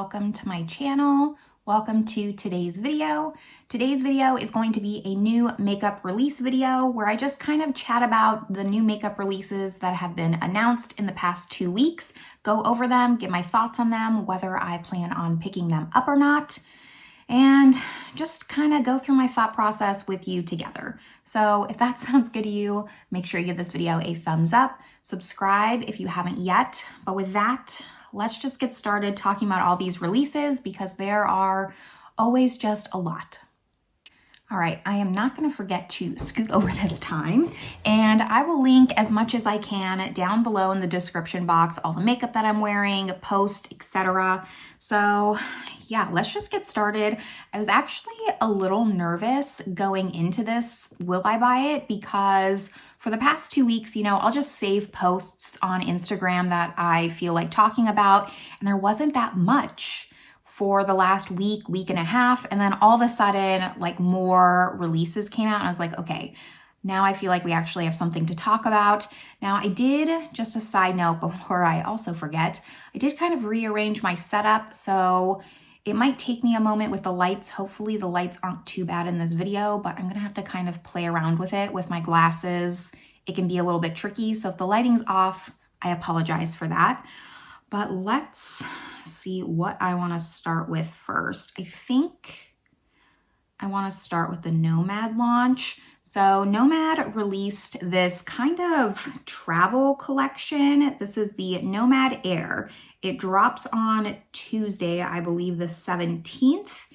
welcome to my channel. Welcome to today's video. Today's video is going to be a new makeup release video where I just kind of chat about the new makeup releases that have been announced in the past 2 weeks, go over them, give my thoughts on them, whether I plan on picking them up or not, and just kind of go through my thought process with you together. So if that sounds good to you, make sure you give this video a thumbs up, subscribe if you haven't yet. But with that, let's just get started talking about all these releases because there are always just a lot. All right, I am not going to forget to scoot over this time, and I will link as much as I can down below in the description box, all the makeup that I'm wearing, post, etc. So yeah, let's just get started. I was actually a little nervous going into this, will I buy it? Because for the past 2 weeks, I'll just save posts on Instagram that I feel like talking about, and there wasn't that much for the last week and a half. And then all of a sudden, like more releases came out and I was like, okay, now I feel like we actually have something to talk about. Now I did, just a side note before I also forget, I did kind of rearrange my setup. So it might take me a moment with the lights. Hopefully the lights aren't too bad in this video, but I'm gonna have to kind of play around with it with my glasses. It can be a little bit tricky. So if the lighting's off, I apologize for that. But let's see what I want to start with first. I think I want to start with the Nomad launch. So Nomad released this kind of travel collection. This is the Nomad Air. It drops on Tuesday, I believe the 17th.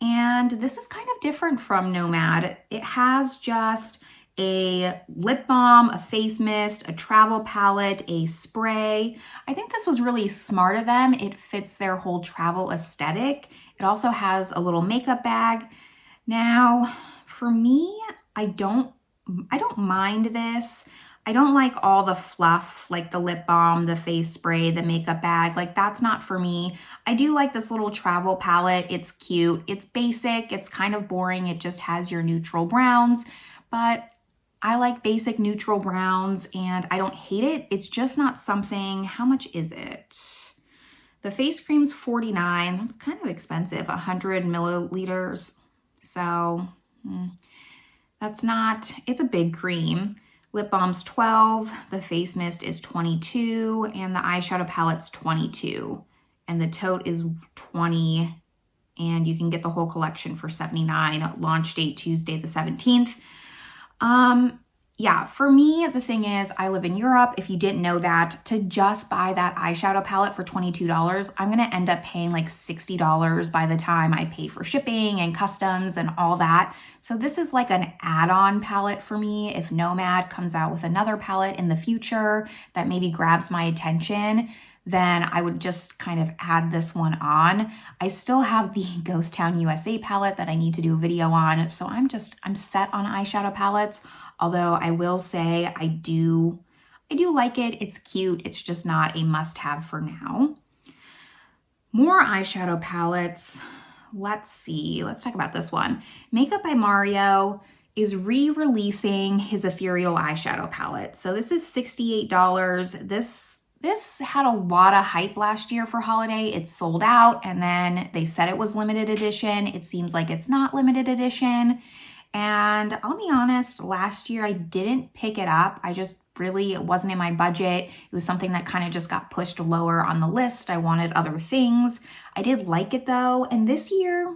And this is kind of different from Nomad. It has just a lip balm, a face mist, a travel palette, a spray. I think this was really smart of them. It fits their whole travel aesthetic. It also has a little makeup bag. Now, for me, I don't mind this. I don't like all the fluff, like the lip balm, the face spray, the makeup bag. Like, that's not for me. I do like this little travel palette. It's cute. It's basic. It's kind of boring. It just has your neutral browns, but I like basic neutral browns and I don't hate it. It's just not something. How much is it? The face cream's $49. That's kind of expensive, 100 milliliters. So that's not, it's a big cream. Lip balm's $12. The face mist is $22 and the eyeshadow palette's $22. And the tote is $20 and you can get the whole collection for $79. Launch date Tuesday the 17th. Yeah, for me, the thing is, I live in Europe. If you didn't know that, to just buy that eyeshadow palette for $22, I'm going to end up paying like $60 by the time I pay for shipping and customs and all that. So this is like an add-on palette for me. If Nomad comes out with another palette in the future that maybe grabs my attention, then I would just kind of add this one on. I still have the Ghost Town USA palette that I need to do a video on. So I'm set on eyeshadow palettes. Although I will say I do like it. It's cute. It's just not a must-have for now. More eyeshadow palettes. Let's see. Let's talk about this one. Makeup by Mario is re-releasing his ethereal eyeshadow palette. So this is $68. This had a lot of hype last year for holiday. It sold out and then they said it was limited edition. It seems like it's not limited edition. And I'll be honest, last year I didn't pick it up. It wasn't in my budget. It was something that kind of just got pushed lower on the list. I wanted other things. I did like it though. And this year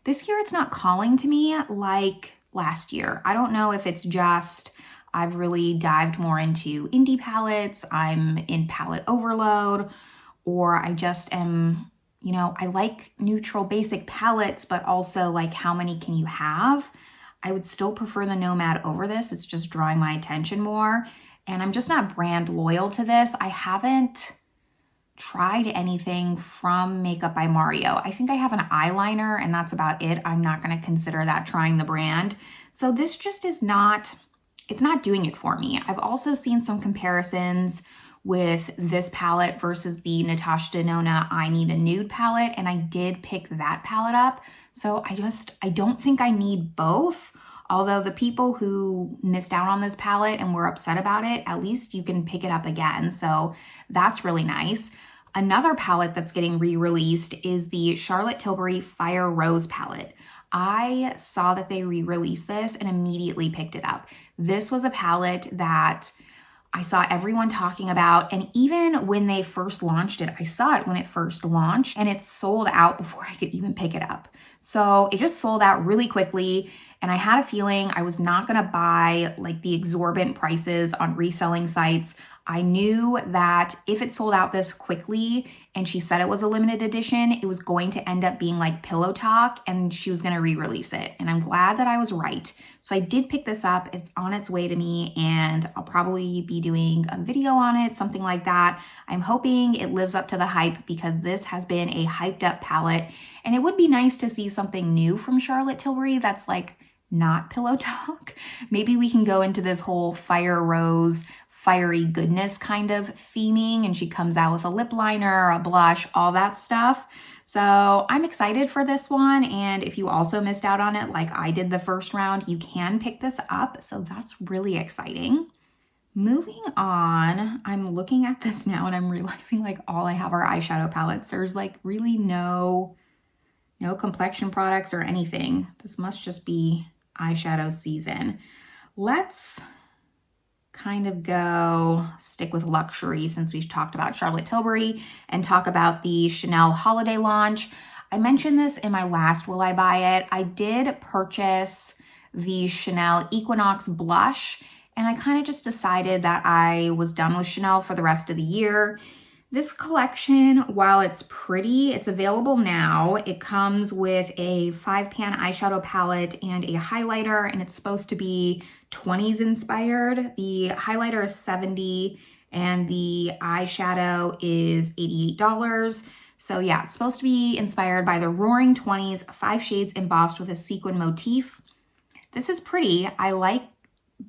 it's not calling to me like last year. I don't know if it's just I've really dived more into indie palettes, I'm in palette overload, or I just am, I like neutral basic palettes, but also like how many can you have? I would still prefer the Nomad over this. It's just drawing my attention more. And I'm just not brand loyal to this. I haven't tried anything from Makeup by Mario. I think I have an eyeliner and that's about it. I'm not going to consider that trying the brand. So this just is not, it's not doing it for me. I've also seen some comparisons with this palette versus the Natasha Denona I Need a Nude palette, and I did pick that palette up. So I don't think I need both. Although the people who missed out on this palette and were upset about it, at least you can pick it up again. So that's really nice. Another palette that's getting re-released is the Charlotte Tilbury Fire Rose palette. I saw that they re-released this and immediately picked it up. This was a palette that I saw everyone talking about, and even when they first launched it, I saw it when it first launched, and it sold out before I could even pick it up. So it just sold out really quickly, and I had a feeling I was not gonna buy like the exorbitant prices on reselling sites. I knew that if it sold out this quickly and she said it was a limited edition, it was going to end up being like Pillow Talk and she was gonna re-release it. And I'm glad that I was right. So I did pick this up. It's on its way to me and I'll probably be doing a video on it, something like that. I'm hoping it lives up to the hype because this has been a hyped up palette. And it would be nice to see something new from Charlotte Tilbury that's like not Pillow Talk. Maybe we can go into this whole Fire Rose, fiery goodness kind of theming, and she comes out with a lip liner, a blush, all that stuff. So I'm excited for this one, and if you also missed out on it like I did the first round, you can pick this up, so that's really exciting. Moving on, I'm looking at this now and I'm realizing like all I have are eyeshadow palettes. There's like really no complexion products or anything. This must just be eyeshadow season. Let's kind of stick with luxury since we've talked about Charlotte Tilbury and talk about the Chanel holiday launch. I mentioned this in my last Will I Buy It. I did purchase the Chanel Equinox blush and I kind of just decided that I was done with Chanel for the rest of the year. This collection, while it's pretty, it's available now. It comes with a 5-pan eyeshadow palette and a highlighter, and it's supposed to be 20s inspired. The highlighter is $70 and the eyeshadow is $88. So yeah, it's supposed to be inspired by the Roaring 20s, 5 shades embossed with a sequin motif. This is pretty. I like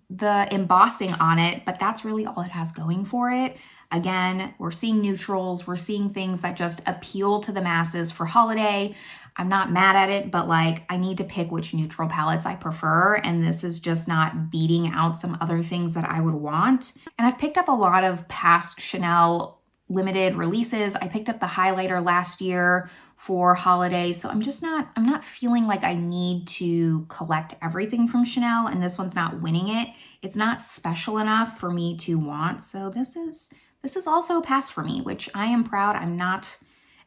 the embossing on it, but that's really all it has going for it. Again, we're seeing neutrals, we're seeing things that just appeal to the masses for holiday. I'm not mad at it, but like I need to pick which neutral palettes I prefer, and this is just not beating out some other things that I would want. And I've picked up a lot of past Chanel limited releases. I picked up the highlighter last year for holiday, so I'm not feeling like I need to collect everything from Chanel, and this one's not winning it. It's not special enough for me to want, so this is also a pass for me, which I am proud.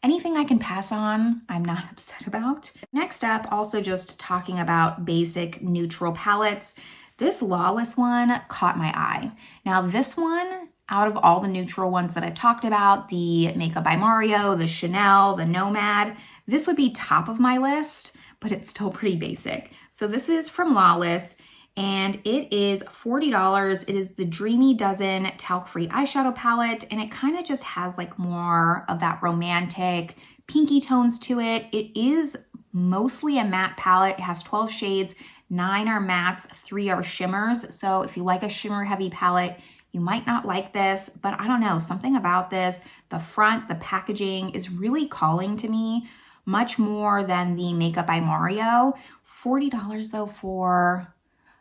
Anything I can pass on, I'm not upset about. Next up, also just talking about basic neutral palettes. This Lawless one caught my eye. Now this one, out of all the neutral ones that I've talked about, the Makeup by Mario, the Chanel, the Nomad, this would be top of my list, but it's still pretty basic. So this is from Lawless, and it is $40. It is the Dreamy Dozen talc-free eyeshadow palette, and it kind of just has like more of that romantic pinky tones to it. It is mostly a matte palette. It has 12 shades, 9 are mattes, 3 are shimmers. So if you like a shimmer heavy palette, you might not like this, but I don't know, something about this, the front, the packaging is really calling to me much more than the Makeup by Mario. $40 though for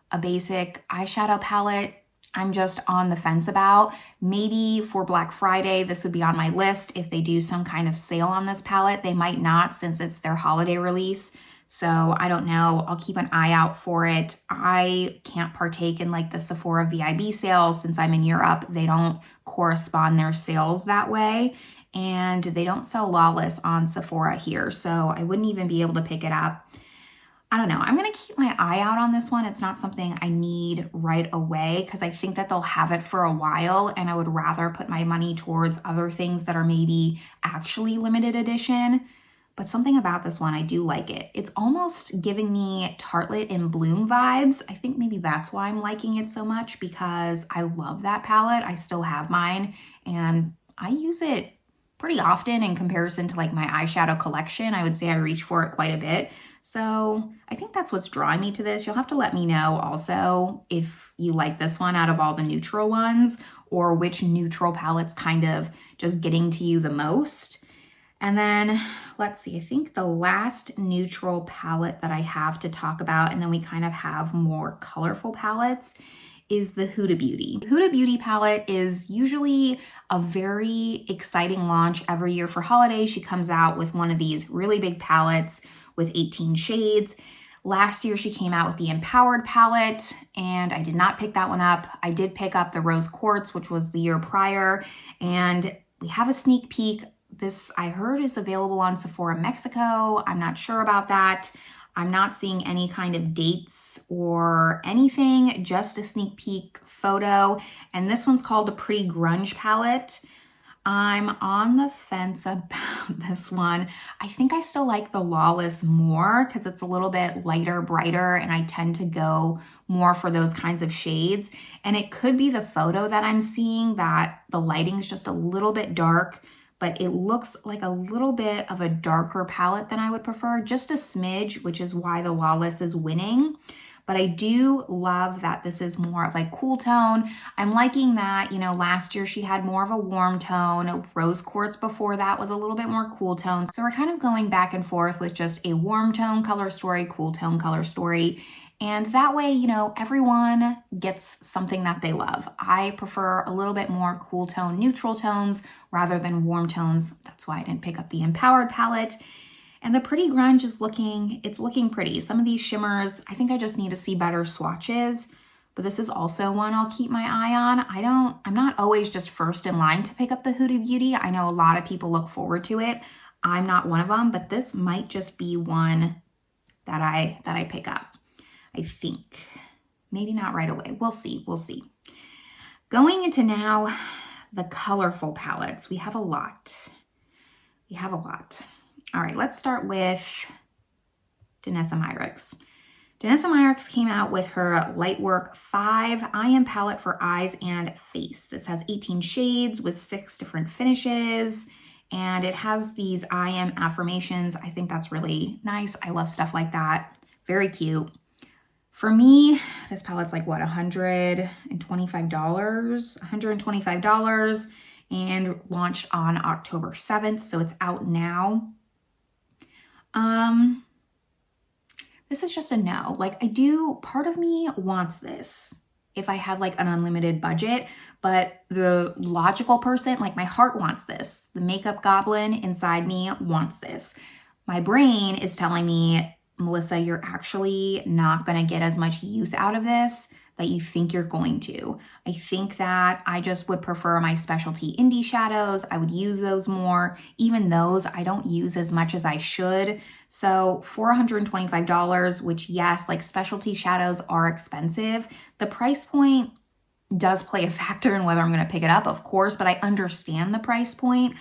a basic eyeshadow palette, I'm just on the fence about. Maybe for Black Friday, this would be on my list if they do some kind of sale on this palette. They might not since it's their holiday release. So I don't know, I'll keep an eye out for it. I can't partake in like the Sephora VIB sales since I'm in Europe. They don't correspond their sales that way. And they don't sell Lawless on Sephora here. So I wouldn't even be able to pick it up. I don't know, I'm gonna keep my eye out on this one. It's not something I need right away because I think that they'll have it for a while and I would rather put my money towards other things that are maybe actually limited edition. But something about this one, I do like it. It's almost giving me Tartelette in Bloom vibes. I think maybe that's why I'm liking it so much because I love that palette. I still have mine and I use it pretty often in comparison to like my eyeshadow collection. I would say I reach for it quite a bit. So I think that's what's drawing me to this. You'll have to let me know also if you like this one out of all the neutral ones or which neutral palette's kind of just getting to you the most. And then let's see, I think the last neutral palette that I have to talk about, and then we kind of have more colorful palettes, is the Huda Beauty. Huda Beauty palette is usually a very exciting launch every year for holiday. She comes out with one of these really big palettes with 18 shades. Last year, she came out with the Empowered palette, and I did not pick that one up. I did pick up the Rose Quartz, which was the year prior, and we have a sneak peek. This, I heard, is available on Sephora Mexico. I'm not sure about that. I'm not seeing any kind of dates or anything, just a sneak peek photo. And this one's called the Pretty Grunge palette. I'm on the fence about this one. I think I still like the Lawless more because it's a little bit lighter, brighter, and I tend to go more for those kinds of shades. And it could be the photo that I'm seeing that the lighting's just a little bit dark, but it looks like a little bit of a darker palette than I would prefer, just a smidge, which is why the Lawless is winning. But I do love that this is more of a cool tone. I'm liking that, you know, last year she had more of a warm tone. Rose Quartz before that was a little bit more cool tone. So we're kind of going back and forth with just a warm tone color story, cool tone color story. And that way, you know, everyone gets something that they love. I prefer a little bit more cool tone, neutral tones rather than warm tones. That's why I didn't pick up the Empowered palette. And the Pretty Grunge is looking pretty. Some of these shimmers, I think I just need to see better swatches, but this is also one I'll keep my eye on. I'm not always just first in line to pick up the Huda Beauty. I know a lot of people look forward to it. I'm not one of them, but this might just be one that I pick up. I think. Maybe not right away. We'll see. Going into now the colorful palettes. We have a lot. All right, let's start with Danessa Myricks. Danessa Myricks came out with her Lightwork 5 IM palette for eyes and face. This has 18 shades with 6 different finishes, and it has these IM affirmations. I think that's really nice. I love stuff like that. Very cute. For me, this palette's like, what, $125? $125 and launched on October 7th, so it's out now. This is just a no. Like, part of me wants this if I had like an unlimited budget, but the logical person, like my heart wants this. The makeup goblin inside me wants this. My brain is telling me, Melissa, you're actually not going to get as much use out of this that you think you're going to. I think that I just would prefer my specialty indie shadows. I would use those more. Even those I don't use as much as I should. So for $125, which yes, like specialty shadows are expensive, the price point does play a factor in whether I'm going to pick it up, of course, but I understand the price point.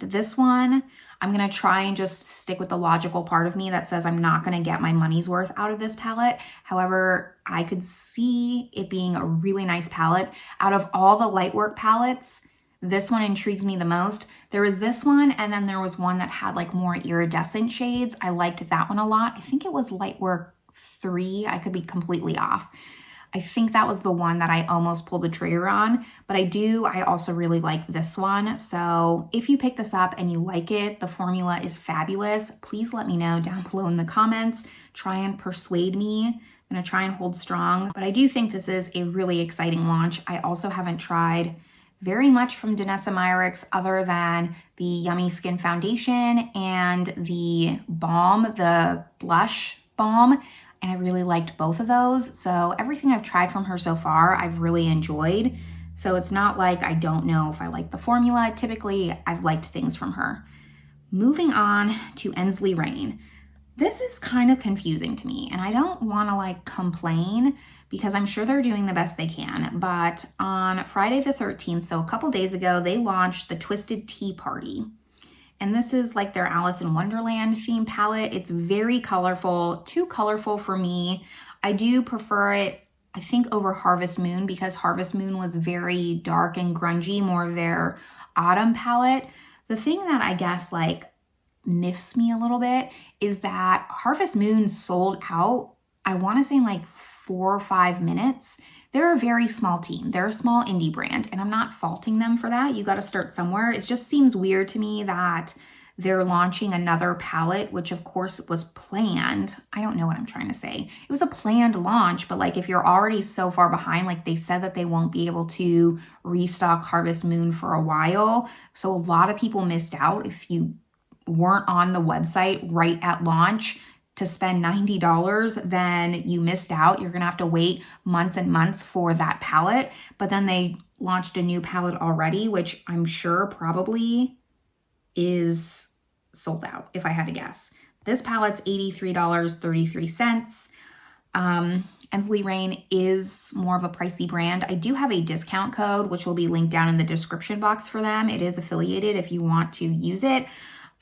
This one, I'm going to try and just stick with the logical part of me that says I'm not going to get my money's worth out of this palette. However, I could see it being a really nice palette. Out of all the Lightwork palettes, this one intrigues me the most. There was this one, and then there was one that had like more iridescent shades. I liked that one a lot. I think it was Lightwork 3. I could be completely off. I think that was the one that I almost pulled the trigger on, but I also really like this one. So if you pick this up and you like it, the formula is fabulous. Please let me know down below in the comments. Try and persuade me. I'm gonna try and hold strong, but I do think this is a really exciting launch. I also haven't tried very much from Danessa Myricks other than the Yummy Skin Foundation and the Balm, the Blush Balm. And I really liked both of those. So everything I've tried from her so far, I've really enjoyed. So it's not like I don't know if I like the formula. Typically, I've liked things from her. Moving on to Ensley Reign. This is kind of confusing to me, and I don't want to like complain because I'm sure they're doing the best they can. But on Friday the 13th, so a couple days ago, they launched the Twisted Tea Party. And this is like their Alice in Wonderland theme palette. It's very colorful, too colorful for me. I do prefer it, I think, over Harvest Moon because Harvest Moon was very dark and grungy, more of their autumn palette. The thing that I guess like miffs me a little bit is that Harvest Moon sold out, I want to say in like 4 or 5 minutes. They're a very small team. They're a small indie brand, and I'm not faulting them for that. You got to start somewhere. It just seems weird to me that they're launching another palette, which of course was planned. I don't know what I'm trying to say. It was a planned launch, but like if you're already so far behind, like they said that they won't be able to restock Harvest Moon for a while. So a lot of people missed out if you weren't on the website right at launch to spend $90, then you missed out. You're gonna have to wait months and months for that palette. But then they launched a new palette already, which I'm sure probably is sold out, if I had to guess. This palette's $83.33. Ensley Reign is more of a pricey brand. I do have a discount code, which will be linked down in the description box for them. It is affiliated if you want to use it.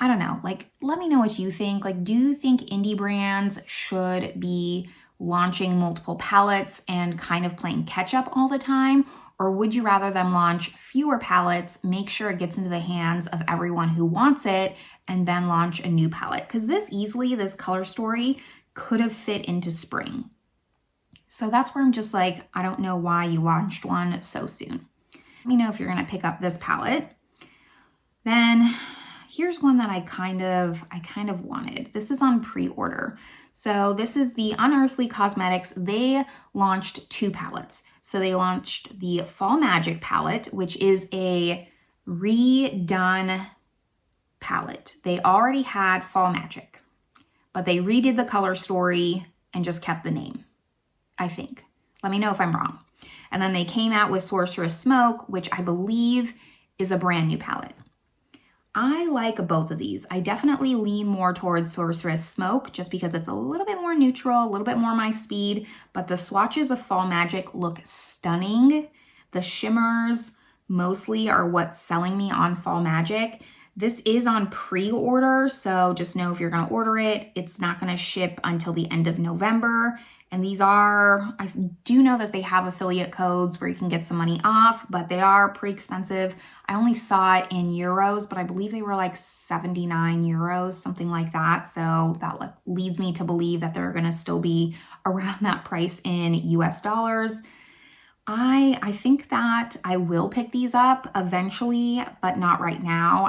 I don't know, like, let me know what you think. Like, do you think indie brands should be launching multiple palettes and kind of playing catch up all the time? Or would you rather them launch fewer palettes, make sure it gets into the hands of everyone who wants it, and then launch a new palette? Because this color story could have fit into spring. So that's where I'm just like, I don't know why you launched one so soon. Let me know if you're gonna pick up this palette. Then here's one that I kind of wanted. This is on pre-order. So this is the Unearthly Cosmetics. They launched 2 palettes. So they launched the Fall Magic palette, which is a redone palette. They already had Fall Magic, but they redid the color story and just kept the name, I think. Let me know if I'm wrong. And then they came out with Sorceress Smoke, which I believe is a brand new palette. I like both of these. I definitely lean more towards Sorceress Smoke just because it's a little bit more neutral, a little bit more my speed, but the swatches of Fall Magic look stunning. The shimmers mostly are what's selling me on Fall Magic. This is on pre-order, so just know if you're gonna order it, it's not gonna ship until the end of November. And these are, I do know that they have affiliate codes where you can get some money off, but they are pretty expensive. I only saw it in euros, but I believe they were like 79 euros, something like that. So that leads me to believe that they're gonna still be around that price in US dollars. I think that I will pick these up eventually, but not right now.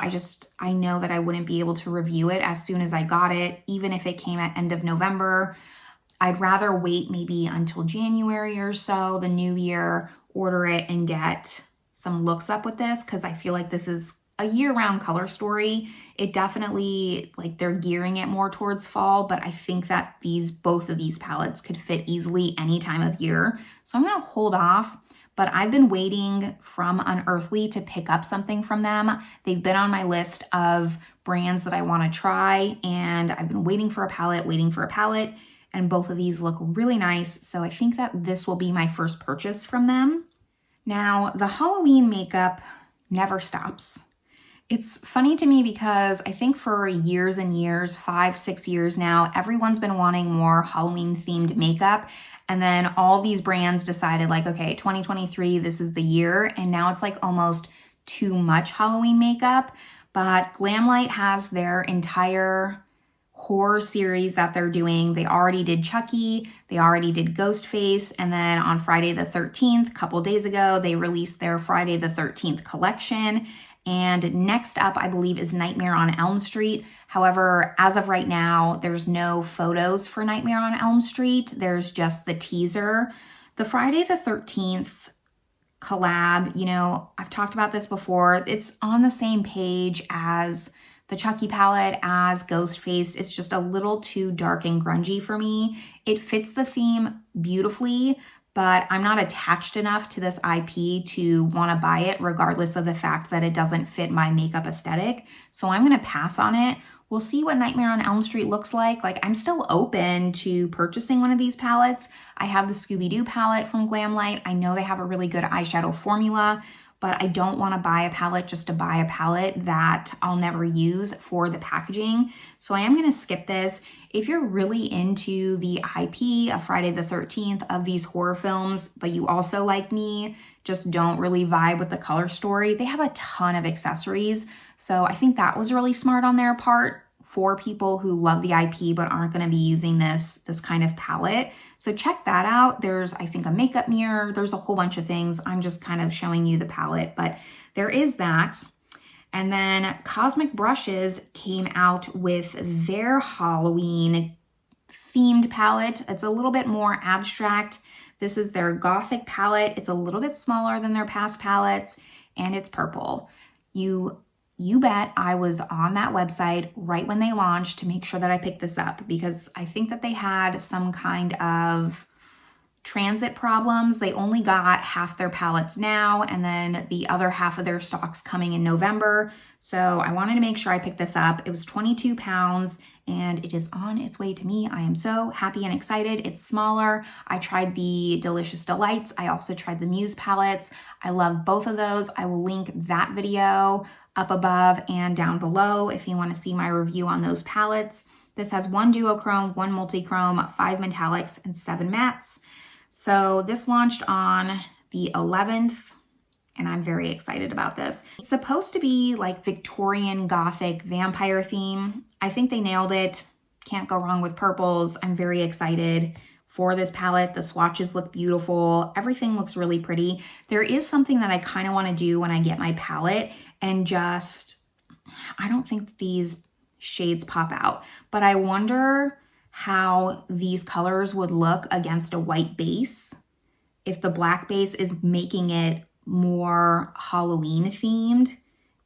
I know that I wouldn't be able to review it as soon as I got it, even if it came at end of November. I'd rather wait maybe until January or so, the new year, order it and get some looks up with this, because I feel like this is a year-round color story. It definitely, like, they're gearing it more towards fall, but I think that both of these palettes could fit easily any time of year. So I'm gonna hold off, but I've been waiting from Unearthly to pick up something from them. They've been on my list of brands that I wanna try, and I've been waiting for a palette, and both of these look really nice. So I think that this will be my first purchase from them. Now, the Halloween makeup never stops. It's funny to me because I think for years and years, 5-6 years now, everyone's been wanting more Halloween themed makeup. And then all these brands decided like, okay, 2023, this is the year. And now it's like almost too much Halloween makeup. But Glamlite has their entire horror series that they're doing. They already did Chucky, they already did Ghostface, and then on Friday the 13th, a couple days ago, they released their Friday the 13th collection. And next up, I believe, is Nightmare on Elm Street. However, as of right now, there's no photos for Nightmare on Elm Street. There's just the teaser. The Friday the 13th collab, you know, I've talked about this before. It's on the same page as the Chucky palette, as Ghostface. It's just a little too dark and grungy for me. It fits the theme beautifully, but I'm not attached enough to this IP to want to buy it, regardless of the fact that it doesn't fit my makeup aesthetic. So I'm going to pass on it. We'll see what Nightmare on Elm Street looks like. Like, I'm still open to purchasing one of these palettes. I have the Scooby-Doo palette from Glamlite. I know they have a really good eyeshadow formula, but I don't want to buy a palette just to buy a palette that I'll never use for the packaging. So I am going to skip this. If you're really into the IP of Friday the 13th, of these horror films, but you also, like me, just don't really vibe with the color story, they have a ton of accessories. So I think that was really smart on their part for people who love the IP but aren't going to be using this kind of palette. So check that out. There's, I think, a makeup mirror. There's a whole bunch of things. I'm just kind of showing you the palette, but there is that. And then Cosmic Brushes came out with their Halloween themed palette. It's a little bit more abstract. This is their Gothic palette. It's a little bit smaller than their past palettes, and it's purple. You bet I was on that website right when they launched to make sure that I picked this up, because I think that they had some kind of transit problems. They only got half their palettes now, and then the other half of their stock's coming in November. So I wanted to make sure I picked this up. It was 22 pounds and it is on its way to me. I am so happy and excited. It's smaller. I tried the Delicious Delights. I also tried the Muse palettes. I love both of those. I will link that video up above and down below if you want to see my review on those palettes. This has 1 duochrome, 1 multichrome, 5 metallics, and 7 mattes. So this launched on the 11th, and I'm very excited about this. It's supposed to be like Victorian Gothic vampire theme. I think they nailed it. Can't go wrong with purples. I'm very excited for this palette. The swatches look beautiful. Everything looks really pretty. There is something that I kind of want to do when I get my palette, and just, I don't think these shades pop out, but I wonder how these colors would look against a white base if the black base is making it more Halloween themed,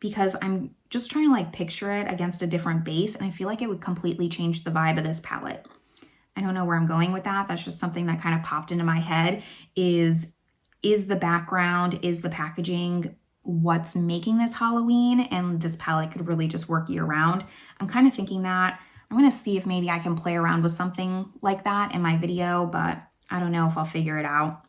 because I'm just trying to like picture it against a different base, and I feel like it would completely change the vibe of this palette. I don't know where I'm going with that. That's just something that kind of popped into my head. Is the background, is the packaging what's making this Halloween, and this palette could really just work year round? I'm kind of thinking that. I'm going to see if maybe I can play around with something like that in my video, but I don't know if I'll figure it out.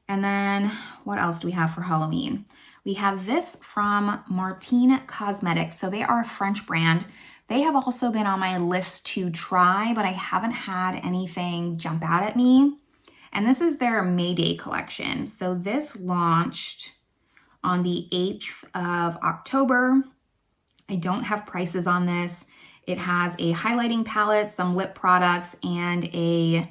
And then what else do we have for Halloween? We have this from Martine Cosmetics. So they are a French brand. They have also been on my list to try, but I haven't had anything jump out at me. And this is their May Day collection. So this launched on the 8th of October. I don't have prices on this. It has a highlighting palette, some lip products, and a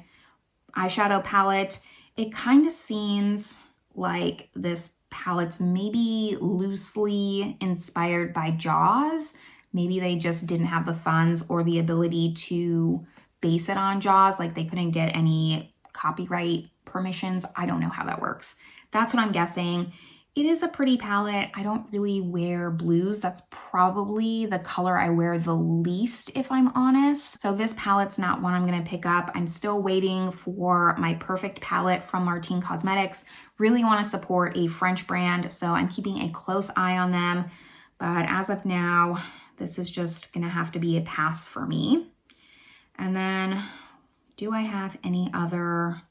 eyeshadow palette. It kind of seems like this palette's maybe loosely inspired by Jaws. Maybe they just didn't have the funds or the ability to base it on Jaws, like they couldn't get any copyright permissions. I don't know how that works. That's what I'm guessing. It is a pretty palette. I don't really wear blues. That's probably the color I wear the least, if I'm honest. So this palette's not one I'm gonna pick up. I'm still waiting for my perfect palette from Martine Cosmetics. Really wanna support a French brand, so I'm keeping a close eye on them. But as of now, this is just gonna have to be a pass for me. And then, do I have any other?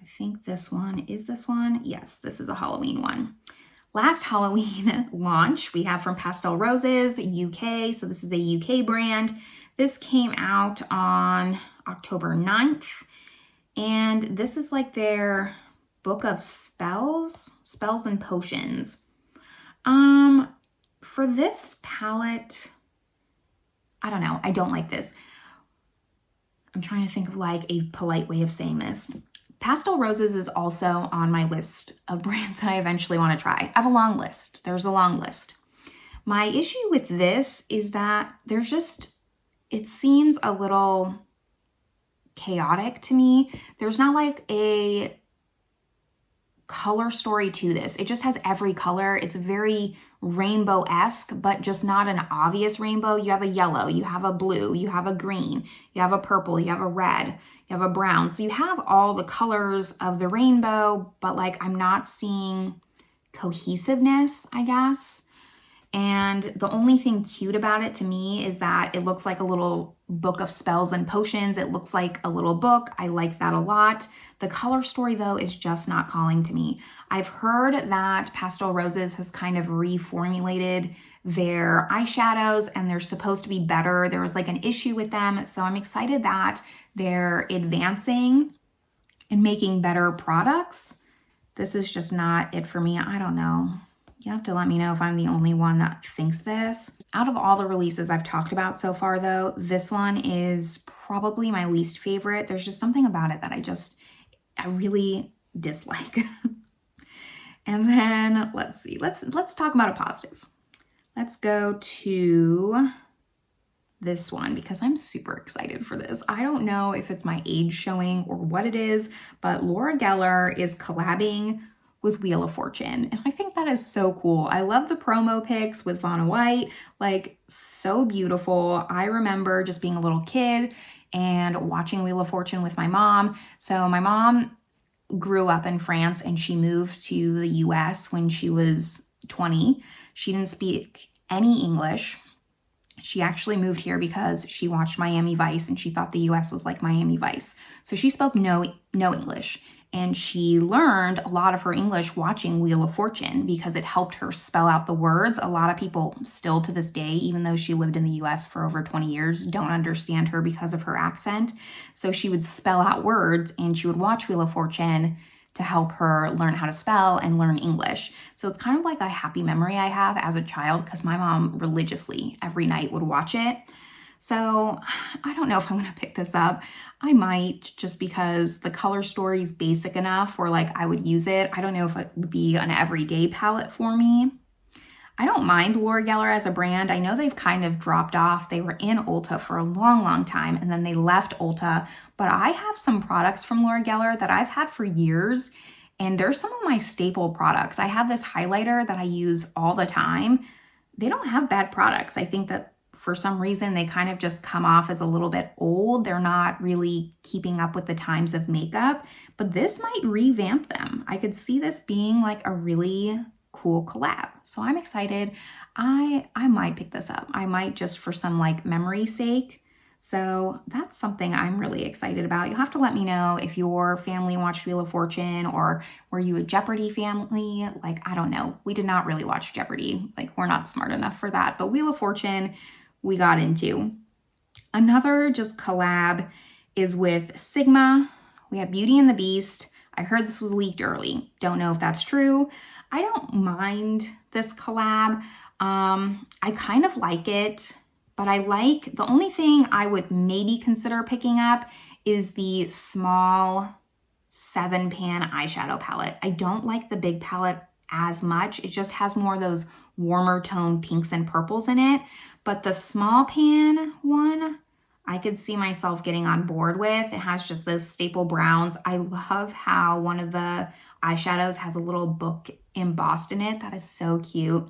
I think this one, is this one? Yes, this is a Halloween one. Last Halloween launch we have from Pastel Roses UK. So this is a UK brand. This came out on October 9th. And this is like their book of spells and potions. For this palette, I don't know, I don't like this. I'm trying to think of like a polite way of saying this. Pastel Roses is also on my list of brands that I eventually want to try. I have a long list. There's a long list. My issue with this is that there's just, it seems a little chaotic to me. There's not like a color story to this. It just has every color. It's very rainbow-esque, but just not an obvious rainbow. You have a yellow, you have a blue, you have a green, you have a purple, you have a red, you have a brown. So you have all the colors of the rainbow, but like I'm not seeing cohesiveness, I guess. And the only thing cute about it to me is that it looks like a little book of spells and potions. It looks like a little book. I like that a lot. The color story though is just not calling to me. I've heard that Pastel Roses has kind of reformulated their eyeshadows and they're supposed to be better. There was like an issue with them. So I'm excited that they're advancing and making better products. This is just not it for me. I don't know. You have to let me know if I'm the only one that thinks this. Out of all the releases I've talked about so far though, this one is probably my least favorite. There's just something about it that I really dislike. And then let's see, let's talk about a positive. let's go to this one because I'm super excited for this. I don't know if it's my age showing or what it is, but Laura Geller is collabing with Wheel of Fortune, and I think that is so cool. I love the promo pics with Vanna White, like so beautiful. I remember just being a little kid and watching Wheel of Fortune with my mom. So my mom grew up in France and she moved to the US when she was 20. She didn't speak any English. She actually moved here because she watched Miami Vice and she thought the US was like Miami Vice. So she spoke no English, and she learned a lot of her English watching Wheel of Fortune because it helped her spell out the words. A lot of people still to this day, even though she lived in the US for over 20 years, don't understand her because of her accent. So she would spell out words and she would watch Wheel of Fortune to help her learn how to spell and learn English. So it's kind of like a happy memory I have as a child because my mom religiously every night would watch it. So I don't know if I'm gonna pick this up. I might, just because the color story is basic enough where like I would use it. I don't know if it would be an everyday palette for me. I don't mind Laura Geller as a brand. I know they've kind of dropped off. They were in Ulta for a long, long time and then they left Ulta. But I have some products from Laura Geller that I've had for years, and they're some of my staple products. I have this highlighter that I use all the time. They don't have bad products. I think that for some reason they kind of just come off as a little bit old. They're not really keeping up with the times of makeup, but this might revamp them. I could see this being like a really cool collab. So I'm excited. I might pick this up. I might, just for some like memory sake. So that's something I'm really excited about. You'll have to let me know if your family watched Wheel of Fortune, or were you a Jeopardy family? Like, I don't know. We did not really watch Jeopardy. Like, we're not smart enough for that. But Wheel of Fortune, we got into. Another just collab is with Sigma. We have Beauty and the Beast. I heard this was leaked early. Don't know if that's true. I don't mind this collab. I kind of like it, but I like, the only thing I would maybe consider picking up is the small 7-pan eyeshadow palette. I don't like the big palette as much. It just has more of those warmer tone pinks and purples in it. But the small pan one, I could see myself getting on board with. It has just those staple browns. I love how one of the eyeshadows has a little book embossed in it. That is so cute.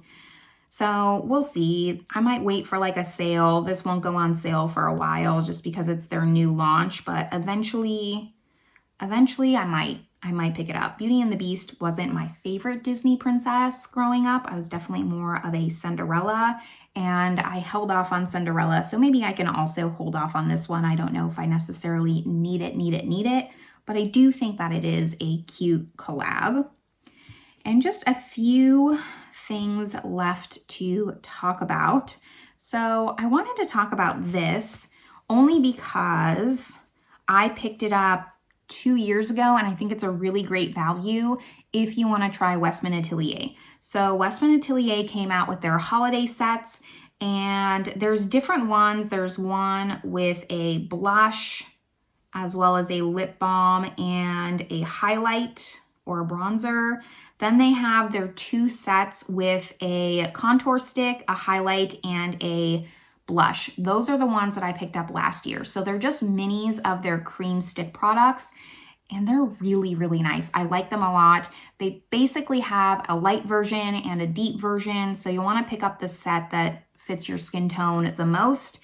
So we'll see. I might wait for like a sale. This won't go on sale for a while just because it's their new launch, but eventually I might pick it up. Beauty and the Beast wasn't my favorite Disney princess growing up. I was definitely more of a Cinderella, and I held off on Cinderella. So maybe I can also hold off on this one. I don't know if I necessarily need it, but I do think that it is a cute collab. And just a few things left to talk about. So I wanted to talk about this only because I picked it up 2 years ago, and I think it's a really great value if you want to try Westman Atelier. So Westman Atelier came out with their holiday sets, and there's different ones. There's one with a blush as well as a lip balm and a highlight or a bronzer. Then they have their 2 sets with a contour stick, a highlight, and a blush. Those are the ones that I picked up last year. So they're just minis of their cream stick products, and they're really, really nice. I like them a lot. They basically have a light version and a deep version, so you'll want to pick up the set that fits your skin tone the most.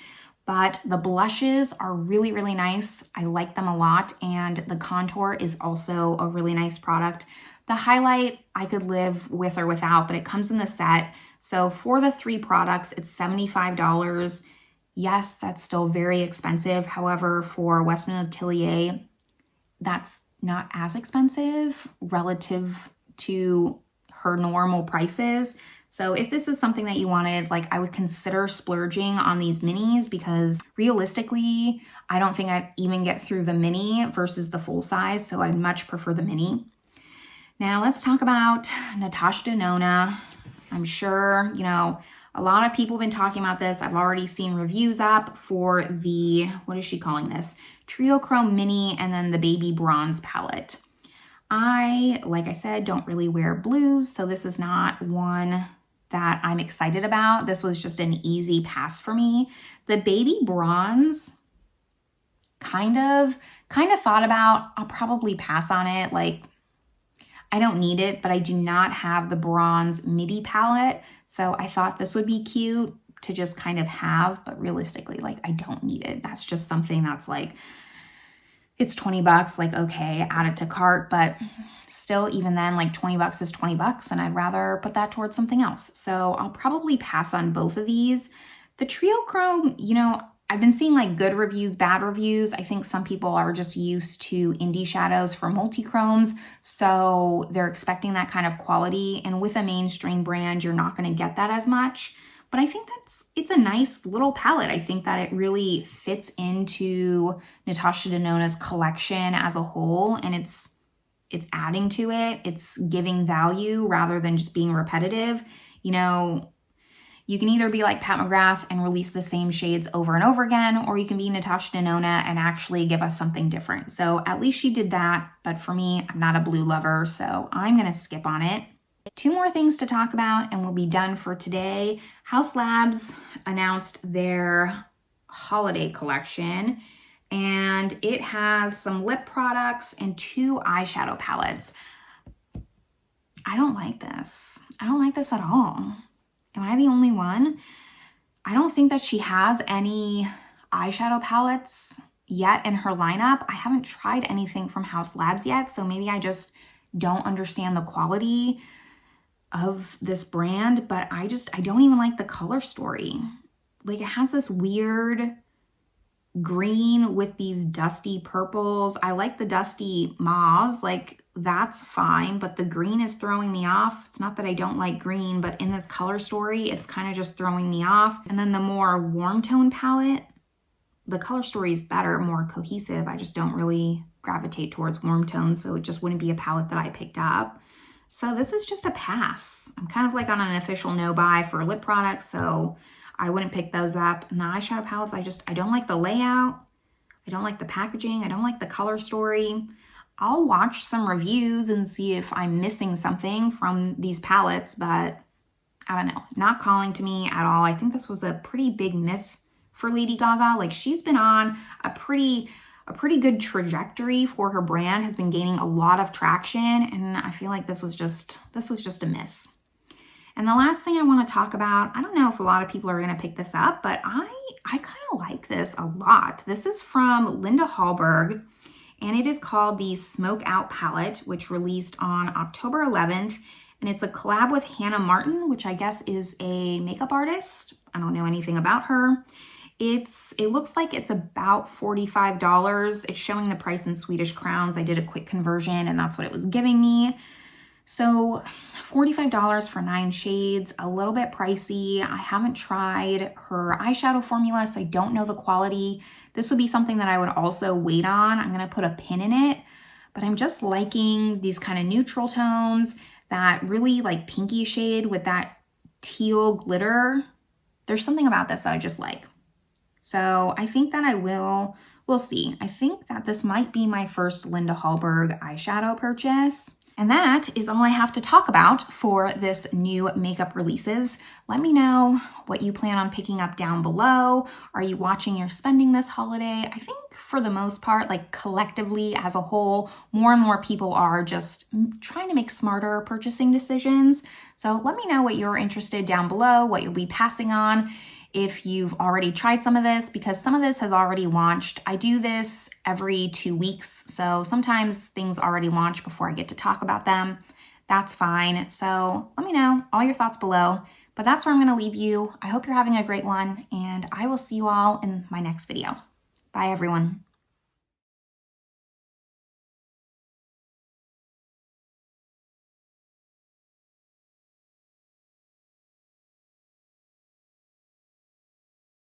But the blushes are really, really nice. I like them a lot, and the contour is also a really nice product. The highlight I could live with or without, but it comes in the set. So for the 3 products, it's $75. Yes, that's still very expensive. However, for Westman Atelier, that's not as expensive relative to her normal prices. So if this is something that you wanted, like, I would consider splurging on these minis, because realistically, I don't think I'd even get through the mini versus the full size. So I'd much prefer the mini. Now let's talk about Natasha Denona. I'm sure, you know, a lot of people have been talking about this. I've already seen reviews up for the, what is she calling this? Trio Chrome Mini, and then the Baby Bronze palette. I, like I said, don't really wear blues, so this is not one that I'm excited about. This was just an easy pass for me. The baby bronze, kind of thought about, I'll probably pass on it. Like, I don't need it, but I do not have the bronze midi palette. So I thought this would be cute to just kind of have, but realistically, like, I don't need it. That's just something that's like, it's 20 bucks, like, okay, add it to cart, but still, even then, like, 20 bucks is 20 bucks, and I'd rather put that towards something else. So I'll probably pass on both of these. The Trio Chrome, you know, I've been seeing like good reviews, bad reviews. I think some people are just used to indie shadows for multi-chromes, so they're expecting that kind of quality. And with a mainstream brand, you're not going to get that as much. But I think it's a nice little palette. I think that it really fits into Natasha Denona's collection as a whole, and it's adding to it. It's giving value rather than just being repetitive. You know, you can either be like Pat McGrath and release the same shades over and over again, or you can be Natasha Denona and actually give us something different. So at least she did that, but for me, I'm not a blue lover, so I'm gonna skip on it. Two more things to talk about and we'll be done for today. Haus Labs announced their holiday collection, and it has some lip products and 2 eyeshadow palettes. I don't like this. I don't like this at all. Am I the only one? I don't think that she has any eyeshadow palettes yet in her lineup. I haven't tried anything from Haus Labs yet, so maybe I just don't understand the quality of this brand, but I don't even like the color story. Like, it has this weird green with these dusty purples. I like the dusty mauves, like that's fine, but the green is throwing me off. It's not that I don't like green, but in this color story, it's kind of just throwing me off. And then the more warm tone palette, the color story is better, more cohesive. I just don't really gravitate towards warm tones, so it just wouldn't be a palette that I picked up. So this is just a pass. I'm kind of like on an official no buy for lip products, so I wouldn't pick those up. And the eyeshadow palettes, I don't like the layout. I don't like the packaging. I don't like the color story. I'll watch some reviews and see if I'm missing something from these palettes, but I don't know. Not calling to me at all. I think this was a pretty big miss for Lady Gaga. Like, she's been on a pretty good trajectory for her brand, has been gaining a lot of traction, and I feel like this was just a miss. And the last thing I want to talk about, I don't know if a lot of people are going to pick this up, but I kind of like this a lot. This is from Linda Halberg, and it is called the Smoke Out Palette, which released on October 11th, and it's a collab with Hannah Martin, which I guess is a makeup artist. I don't know anything about her. It looks like it's about $45. It's showing the price in Swedish crowns. I did a quick conversion and that's what it was giving me. So $45 for 9 shades, a little bit pricey. I haven't tried her eyeshadow formula, so I don't know the quality. This would be something that I would also wait on. I'm gonna put a pin in it, but I'm just liking these kind of neutral tones, that really like pinky shade with that teal glitter. There's something about this that I just like. So I think that we'll see. I think that this might be my first Linda Halberg eyeshadow purchase. And that is all I have to talk about for this new makeup releases. Let me know what you plan on picking up down below. Are you watching your spending this holiday? I think for the most part, like collectively as a whole, more and more people are just trying to make smarter purchasing decisions. So let me know what you're interested down below, what you'll be passing on. If you've already tried some of this, because some of this has already launched. I do this every 2 weeks, so sometimes things already launch before I get to talk about them. That's fine. So let me know all your thoughts below, but that's where I'm gonna leave you. I hope you're having a great one, and I will see you all in my next video. Bye, everyone.